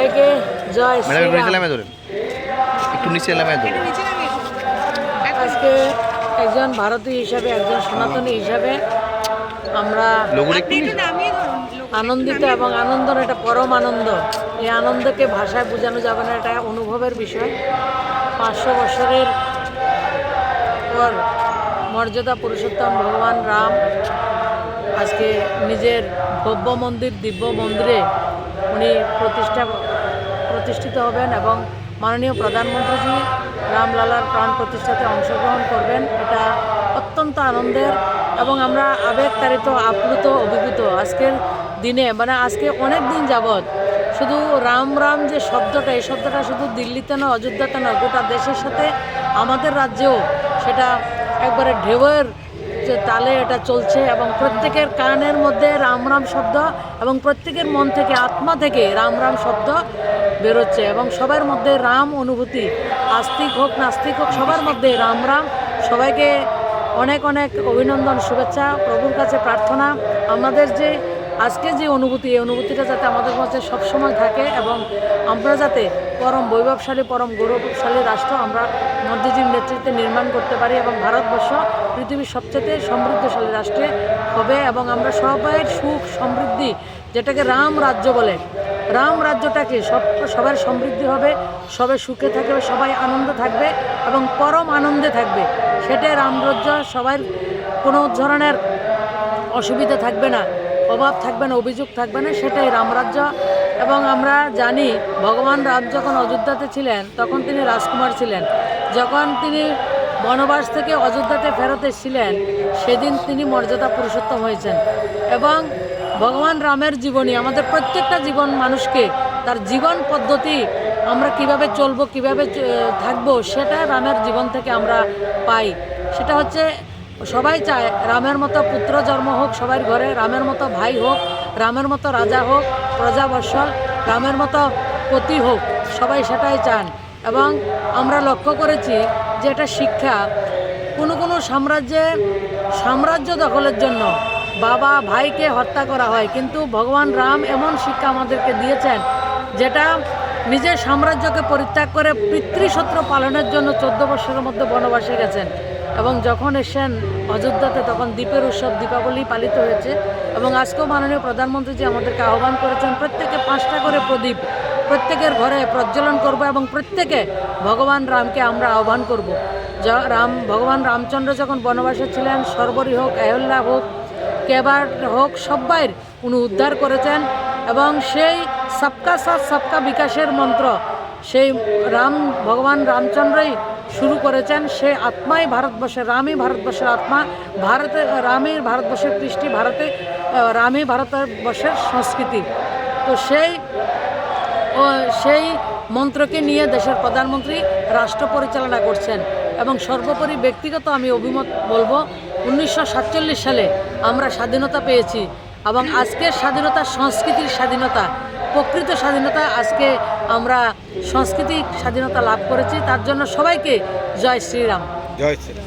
সবাইকে জয় শ্রীরাম। আজকে একজন ভারতীয় হিসাবে, একজন সনাতনী হিসাবে আমরা আনন্দিত এবং আনন্দের এটা পরম আনন্দ। এই আনন্দকে ভাষায় বোঝানো যাবে না, এটা অনুভবের বিষয়। 500 বছরের পর মর্যাদা পুরুষোত্তম ভগবান রাম আজকে নিজের ভব্য মন্দির, দিব্য মন্দিরে উনি প্রতিষ্ঠিত হবেন এবং মাননীয় প্রধানমন্ত্রীজি রামলালার প্রাণ প্রতিষ্ঠাতে অংশগ্রহণ করবেন। এটা অত্যন্ত আনন্দের এবং আমরা আবেগতাড়িত, আপ্লুত, অভিভূত আজকের দিনে। মানে আজকে অনেক দিন যাবৎ শুধু রাম রাম যে শব্দটা, এই শব্দটা শুধু দিল্লিতে নয়, অযোধ্যাতে নয়, গোটা দেশের সাথে আমাদের রাজ্যেও সেটা একবারে ঢেউয়ের যে তালে এটা চলছে এবং প্রত্যেকের কানের মধ্যে রাম রাম শব্দ এবং প্রত্যেকের মন থেকে, আত্মা থেকে রাম রাম শব্দ বেরোচ্ছে এবং সবার মধ্যে রাম অনুভূতি, আস্তিক হোক নাস্তিক হোক সবার মধ্যে রাম রাম। সবাইকে অনেক অনেক অভিনন্দন, শুভেচ্ছা, প্রভুর কাছে প্রার্থনা আমাদের যে আজকে যে অনুভূতি, এই অনুভূতিটা যাতে আমাদের মধ্যে সবসময় থাকে এবং আমরা যাতে পরম বৈভবশালী, পরম গৌরবশালী রাষ্ট্র আমরা মোদিজির নেতৃত্বে নির্মাণ করতে পারি এবং ভারতবর্ষ পৃথিবীর সবচেয়ে সমৃদ্ধশালী রাষ্ট্রে হবে এবং আমরা সবাই সুখ সমৃদ্ধি, যেটাকে রাম রাজ্য বলে, রাম রাজ্যটাকে সবার সমৃদ্ধি হবে, সবাই সুখে থাকবে, সবাই আনন্দ থাকবে এবং পরম আনন্দে থাকবে। সেটাই রামরাজ্য। সবার কোনো ধরনের অসুবিধা থাকবে না, অভাব থাকবে না, অভিযোগ থাকবে না, সেটাই রামরাজ্য। এবং আমরা জানি ভগবান রাম যখন অযোধ্যাতে ছিলেন তখন তিনি রাজকুমার ছিলেন। যখন তিনি বনবাস থেকে অযোধ্যাতে ফেরত এসেছিলেন সেদিন তিনি মর্যাদা পুরুষোত্তম হয়েছেন। এবং ভগবান রামের জীবনী আমাদের প্রত্যেকটা জীবন, মানুষকে তার জীবন পদ্ধতি, আমরা কিভাবে চলবো, কিভাবে থাকবো, সেটা রামের জীবন থেকে আমরা পাই। সেটা হচ্ছে সবাই চায় রামের মতো পুত্র জন্ম হোক সবার ঘরে, রামের মতো ভাই হোক, রামের মতো রাজা হোক, প্রজাবৎসল, রামের মতো পতি হোক, সবাই সেটাই চান। এবং আমরা লক্ষ্য করেছি যে এটা শিক্ষা, কোনো সাম্রাজ্য দখলের জন্য বাবা ভাইকে হত্যা করা হয়, কিন্তু ভগবান রাম এমন শিক্ষা আমাদেরকে দিয়েছেন যেটা নিজের সাম্রাজ্যকে পরিত্যাগ করে পিতৃশত্রু পালনের জন্য 14 বছরের মধ্যে বনবাসে গেছেন এবং যখন এসেন অযোধ্যাতে তখন দ্বীপের উৎসব দীপাবলি পালিত হয়েছে। এবং আজকেও মাননীয় প্রধানমন্ত্রীজি আমাদেরকে আহ্বান করেছেন প্রত্যেকে 5টা করে প্রদীপ প্রত্যেকের ঘরে প্রজ্বলন করব এবং প্রত্যেকে ভগবান রামকে আমরা আহ্বান করব। ভগবান রামচন্দ্র যখন বনবাসে ছিলেন, সর্বরী হোক, অহল্যা হোক, কেবার হোক, সবাই উনি উদ্ধার করেছেন এবং সেই সবকা সাথ সবকা বিকাশের মন্ত্র সেই ভগবান রামচন্দ্রই শুরু করেছেন। সেই আত্মাই ভারতবর্ষের, রামই ভারতবর্ষের আত্মা, রামই ভারতবর্ষের কৃষ্টি, রামই ভারতবর্ষের সংস্কৃতি। তো সেই মন্ত্রকে নিয়ে দেশের প্রধানমন্ত্রী রাষ্ট্র পরিচালনা করছেন। এবং সর্বোপরি ব্যক্তিগত আমি অভিমত বলবো, 1947 সালে আমরা স্বাধীনতা পেয়েছি এবং আজকের স্বাধীনতা সংস্কৃতির স্বাধীনতা, প্রকৃত স্বাধীনতা। আজকে আমরা সাংস্কৃতিক স্বাধীনতা লাভ করেছি, তার জন্য সবাইকে জয় শ্রীরাম। জয় শ্রীরাম।